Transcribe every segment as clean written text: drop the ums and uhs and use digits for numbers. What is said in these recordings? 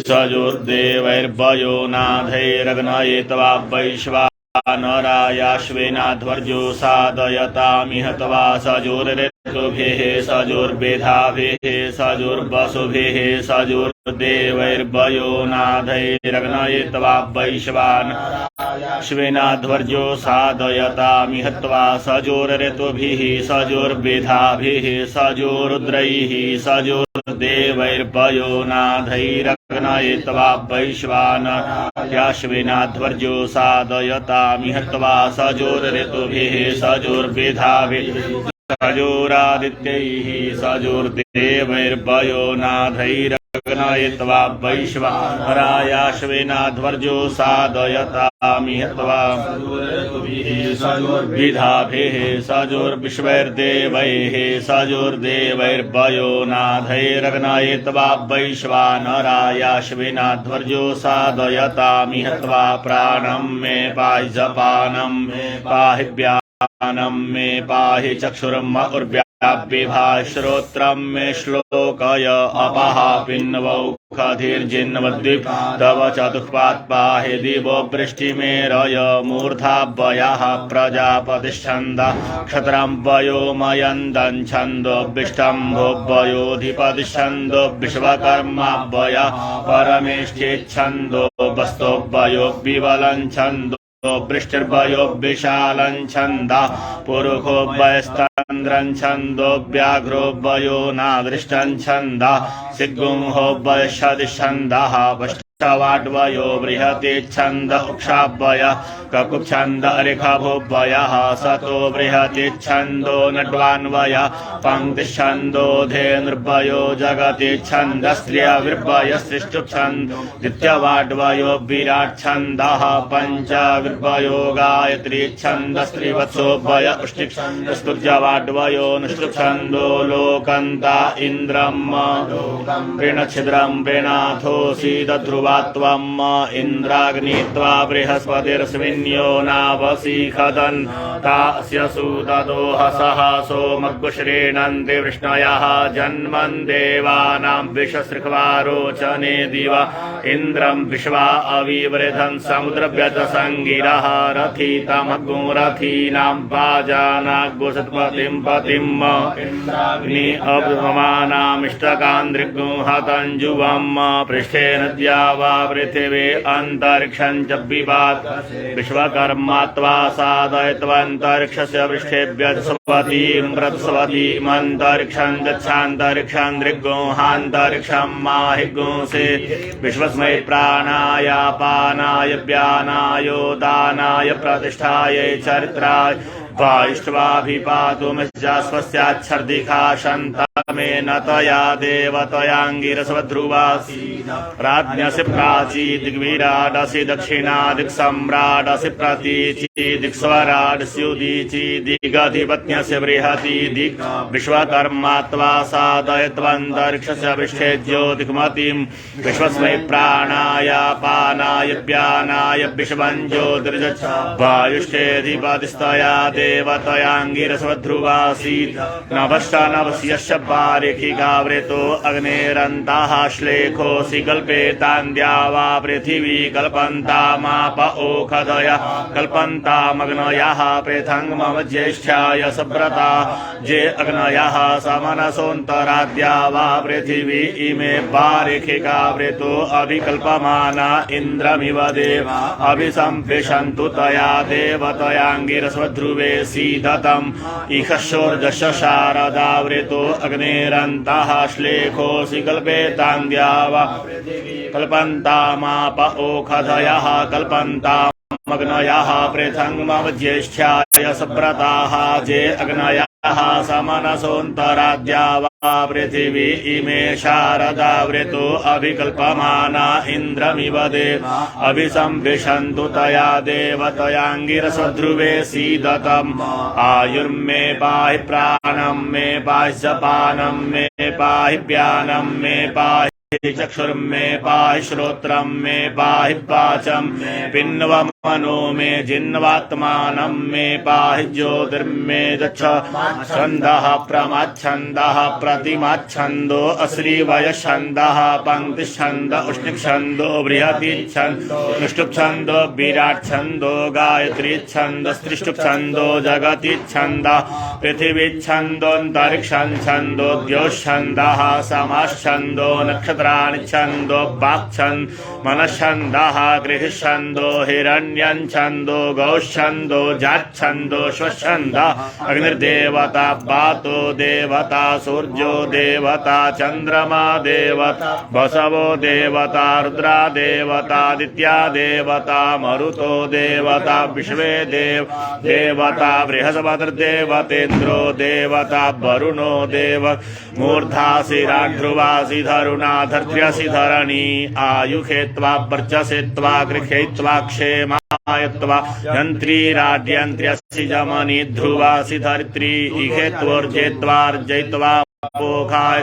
सजुर्देवैर्वयो नाधैरग्नये तवा वैश्वानरायाश्वेनाध्वर्यो सादयतामिह तवा सजुर्ऋतुभिः सजुर्वेधाभिः सजुर्वसुभिः सजुर्देवैर्वयो नाधैरग्नये तवा वैश्वानरायाश्वेनाध्वर्यो सादयतामिह तवा सजुर्ऋतुभिः सजुर्वेधाभिः सजुरुद्रैः सजुर्देवैर्वयो नाधैरग्नये तवा वैश्वानरायाश्वेनाध्वर्यो सादयतामिह तवा सजुर्ऋतुभिः सजुर्वेधाभिः सजुरादित्यैः सजुर्देवैर्वयो नाधैरग्नये तवा वैश्वानरायाश्वेनाध्वर्यो सादयतामिह तवा सजुर्विधाभिः सजुर्विश्वैर्देवैः सजुर्देवैर्वयो नाधैरग्नये तवा वैश्वानरायाश्वेनाध्वर्यो सादयतामिह तवा प्राणं मे पाहि जपानं मे पाहि व्यानं मे पाहि चक्षुर्म उर्व्यापिभा श्रोत्रं मे श्लोकय अपः पिन्वौखधिर्जिन्वद्विप तव चतुष्पात् पाहि दिवो वृष्टिमेरय मूर्धावयः प्रजापतिश्छन्दः क्षत्रं वयो मयन्दं छन्दो विष्टम्भो वयोधिपतिश्छन्दो विश्वकर्मावयः परमेष्ठिच्छन्दो वस्तो वयो विबलं छन्दो वृष्टिर्वयो विशालं छन्दः पुरुषो वयस्तन्द्रं छन्दो व्याघ्रो वयो नादृष्टं छन्दः सिग्गुंहो वयषदिच्छन्दः वयो बृहति छन्द उक्षावय ककुच्छन्द ऋखभुवयः सतो बृहति छन्दो नड्वान्वय पङ्क्तिच्छन्दो धेनुर्वयो जगति छन्द स्त्रियविर्वयसृष्टुच्छन्दो द्वितीयवाड्वयो विराट् छन्दः पञ्चविर्वयो गायत्री छन्द स्त्रीवत्सो वय उष्टिच्छन्दस्तुर्यवाड्वयो निष्ठुच्छन्दो लोकन्ता इन्द्रं वृणच्छिद्रं वृणाथोऽसि ध्रुव त्वम् इन्द्राग्नित्वा बृहस्पतिर्स्मिन्यो नावसीखदन् तास्य सुतदोहसः सोमग्श्रीणन्ति वृष्णयः जन्मन् देवानां विषसृक्वारोचने दिवा इन्द्रं विश्वा अविवृधन् समुद्रव्यजसङ्गिरः रथितमग्गो रथीनां वाजानाग्गुसत्पतिं पतिम् इन्द्राग्नि अभ्रमानामिष्टकान्द्रिग्गो हतञ्जुवम् पृष्ठे नद्या वा पृथिवी अन्तरिक्षं च विभात विश्वकर्मा त्वा साधयत्वन्तरिक्षस्य पृष्ठेभ्यः स्वतीमन्तरिक्षं गच्छान्तरिक्षं दृग्गोहान्तरिक्षं माहिगुंसे विश्वस्मै प्राणाय पानाय व्यानायोदानाय प्रतिष्ठाय चरित्राय वायुष्वाभिपातुमिच्छर्दिखा शन्तमेन तया देवतयाङ्गिरसवध्रुवासी राज्ञसि प्राची दिग्विराडसि दक्षिणादिक्सम्राडसि प्रतीचि दिक्स्वराडस्युदीचि दिगधिपत्न्यस्य बृहति दिक् विश्वकर्मा त्वा साधयत्वन्तरिक्षस्य पृष्ठे ज्योतिर्मतिं विश्वस्मै प्राणाय पानाय व्यानाय विश्वं ज्योतिर्जच्छ वायुष्ठेऽधिपतिस्तया देवतयाङ्गिरसवध्रुवासीत् नभश्च पारिखिकावृतो अग्नेरन्ताः श्लेखोऽसि कल्पेतान्द्या वा पृथिवी कल्पन्तामाप ओखदय कल्पन्तामग्नयः पृथङ्मम ज्येष्ठ्याय सव्रता जे अग्नयः समनसोऽन्तराद्या वा पृथिवी इमे पारिखिकावृतो अभिकल्पमाना इन्द्रमिव देव अभिसम्पिषन्तु तया देवतयाङ्गिरसवध्रुवे सीदतम् इहशोर्दश शारदावृतो अग्नेरन्तः श्लेखोऽसि कल्पेतान्द्या वा कल्पन्तामाप ओखधयः कल्पन्तामग्नयः पृथङ्मम ज्येष्ठ्याय सव्रताः जे अग्नयः समनसोऽन्तराद्या वा पृथिवी इमे शारदावृतो अभिकल्पमाना इन्द्रमिव देव अभिसम्भिषन्तु तया देवतयाङ्गिरसध्रुवे सीदतम् आयुर्मे पाहि प्राणं मे पाहि जपानं मे पाहि व्यानं मे पाहि चक्षुर्मे पाहि श्रोत्रं मे पाहि वाचं मे पिन्वम् मनो मे जिन्वात्मानं मे पाहि ज्योतिर्मे दच्छ छन्दः प्रमाच्छन्दः प्रतिमाच्छन्दो अश्रीवयच्छन्दः पंक्तिच्छन्द उष्णिच्छन्दो बृहतिच्छन्दो अनुष्टुप्छन्दो विराट्छन्दो गायत्रीच्छन्दो स्त्रीष्टुप्छन्दो जगतिच्छन्दः पृथिवीच्छन्दोऽन्तरिक्षच्छन्दो द्योच्छन्दः समाच्छन्दो नक्षत्राणि छन्दो वाक्छन्द मनश्छन्दः गृहच्छन्दो हिरण्यच्छन्दो गौच्छन्दो जाच्छन्दो श्वच्छन्दः अग्निर्देवता वातो देवता सूर्यो देवता चन्द्रमा देवता वसवो देवता रुद्रा देवता आदित्या देवता मरुतो देवता विश्वे देवता बृहस्पतिर्देवतेन्द्रो देवता वरुणो देव मूर्धासि राध्रुवासि धरुणा धर्त्र्यसि धरणी आयुखेत्वा वर्चसेत्वा गृहेत्वा क्षेमायत्वा यन्त्री राड्यन्त्र्यसि जमनी ध्रुवासि धरित्री इहेत्वोर्जेत्वार्जयित्वा पोखाय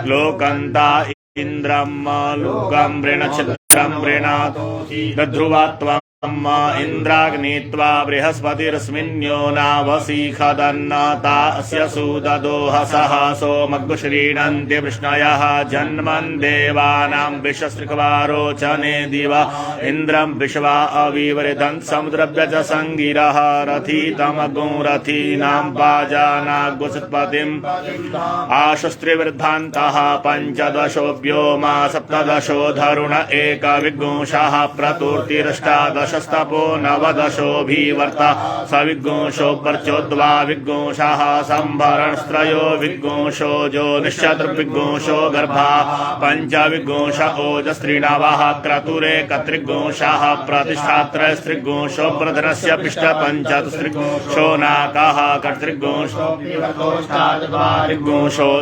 लोकन्ता इन्द्रं लोकं वृणच्छत्रं वृणात् दध्रुवात्वा इन्द्राग्नित्वा बृहस्पतिरस्मिन्यो नावसीखदन्नता अस्य सुददोहसः सोमग्श्रीणन्ति वृष्णयः जन्मन् देवानां विश्वस्त्रिकवारोचने दिवा इन्द्रं विश्वा अविवृधन् समुद्रव्यज सङ्गिरः रथितमगो रथीनां पाजानाग्वसत्पतिम् आशस्त्रिवृद्धान्तः पञ्चदशोऽव्योमा सप्तदशो धरुण एकविघ्नोषः प्रतुर्तिरष्टादश शस्तपो नवदशोऽभिवर्ता सविघ्नोषो पर्चोद्वा विघ्नोषः संभरणस्त्रयो विघ्नोषो ज्योतिश्चतुर्विघ्नोषो गर्भा पञ्चविघ्नोष ओजस्त्रीणवः क्रतुरेकत्रिघ्नोषः प्रतिष्ठात्रयस्त्रिघ्नोषो प्रधनस्य पिष्ट पञ्चतुस्त्रिघ्नोषो नाकः कर्तृघ्नोषो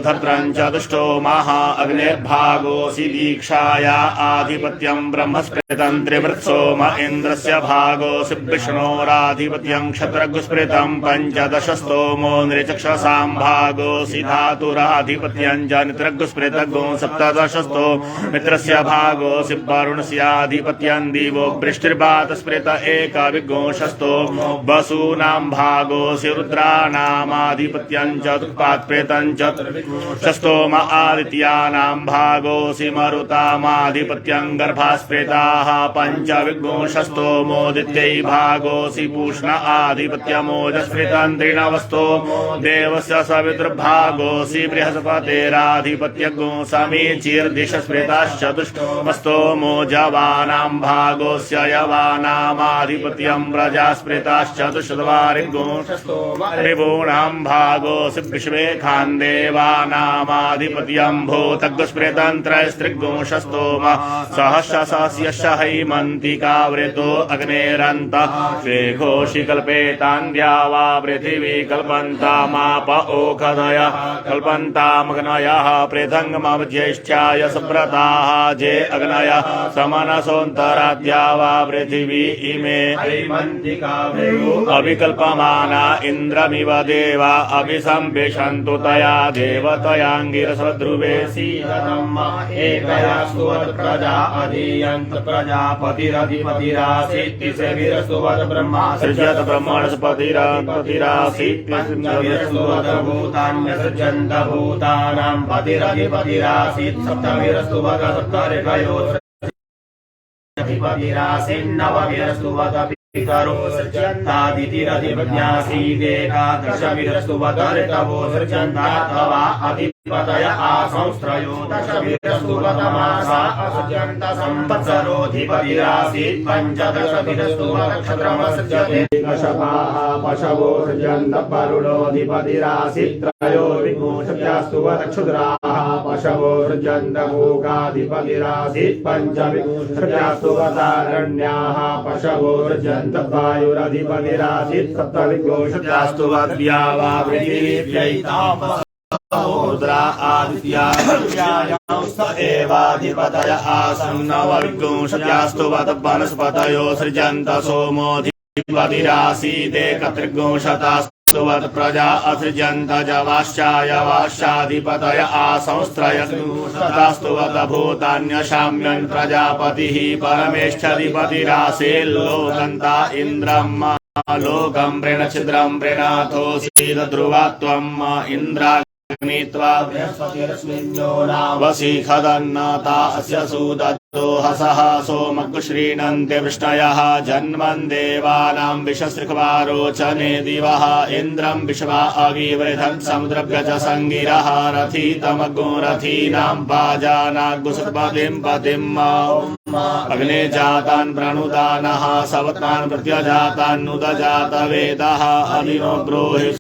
धर्त्रं चतुष्टो महा अग्निर्भागोऽसि दीक्षाया आधिपत्यं ब्रह्मस्पृतं त्रिवृत्सोम इन्द्रस्य भागोऽसि विष्णोराधिपत्यं क्षत्रगुस्पृतं पञ्चदशस्तोमो नृचक्षसां भागोऽसि धातुराधिपत्यं जनित्रगुस्पृतगो सप्तदशस्तो मित्रस्य भागोऽसि वरुणस्याधिपत्यं दिवो वृष्टिर्वातस्पृत एकविघ्नोषस्तो वसूनां भागोऽसि रुद्राणामाधिपत्यं चतुष्पात्प्रेतं चतुर्विघ्नोषस्तोम आदित्यानां भागोऽसि मरुतामाधिपत्यं गर्भास्पृताः पञ्चविघ्नोषस्तोमोदित्यै भागोऽसि पूष्ण आधिपत्यमोजस्पृतं त्रिणवस्तोमो देवस्य सवितुर्भागोऽसि बृहस्पतेराधिपत्यगो समीचीर्दिशस्पृताश्चतुष्टोमस्तोमो जवानां भागोऽस्य यवानामाधिपत्यं प्रजास्पृताश्चतुष्चत्वारिघ्नोषस्तोम ऋभूणां भागोऽसि विश्वे खान्देवानामाधिपत्यं भूतग्स्पृतं त्रयस्त्रिघ्नोषस्तोम सहस्रस्य हैमन्तिकावृतो अग्नेरन्तः शेघोषि कल्पेतान्द्या वा पृथिवी कल्पन्तामाप ओखदय कल्पन्तामग्नयः पृथङ्गमज्येष्ठ्याय सुव्रताः जे अग्नयः समनसोऽन्तराद्या वा पृथिवी इमे अभिकल्पमाना इन्द्रमिव देवा अभिसंविशन्तु तया देवतयाङ्गिरसध्रुवे एकया स्तुवत् प्रजा अधीयन्त प्रजापतिरधिपतिरासीत् सेविरस्तुवत् ब्रह्मा सृजत ब्रह्मणस्पतिरासीत् भूतान्यसृजन्त भूतानां पतिरधिपतिरासीत् सप्तमिरस्तुवत् सप्तऋषयो अधिपतिरासीन्नवमिरस्तुवत् पितरो सृजन्तादितिरधिपत्यासीदेकादशमिरस्तुवत् ऋतवो सृजन्ताथवा अधिपतय आसंस्त्रयोदशमिरस्तुवत् मासा असृजन्त संवत्सरोऽधिपतिरासीत् पञ्चदशमिरस्तुवत् नक्षत्रमसृजते दशपाः पशवो सृजन्त वरुणोऽधिपतिरासीत् त्रयोविंशत्यास्तुवत् क्षुद्राः पशवो सृजन्त भोगाधिपतिरासीत् पञ्चविंशत्यास्तुवत् आरण्याः पशवो सृजन्त वायुरधिपतिरासीत् सप्तविंशत्यास्तुवत् द्यावा रुद्रा आदित्या एवाधिपतय आसन् नवविंशत्यास्तुवत् वनस्पतयो सृजन्त सोमोऽधिपतिरासीदेकत्रिंशत्यास्तुवत् सुवत् प्रजा असृजन्त जवाश्चायवाश्चाधिपतय आसंस्त्रयस्तुवत भूतान्यशाम्यन् प्रजापतिः परमेष्ठधिपतिरासेल्लोकन्ता इन्द्रम् लोकं प्रणच्छिद्रं प्रणथोऽसीद ध्रुवा त्वम् इन्द्राग्नित्वा वसीखदन्नता अस्य सुदत्तो हसः सोमकुश्रीणन्ते वृष्णयः जन्मन् देवानां विषसृक्वारोचने दिवः इन्द्रं विश्वा अगिवृधन् समुद्रव्यज सङ्गिरः रथितमग्गो रथीनां पाजानाग्गुसुपतिं पतिम् अग्ने जातान् प्रणुदानः सवतान् प्रत्यजातान्नुदजात वेदः अनिनो ब्रूहि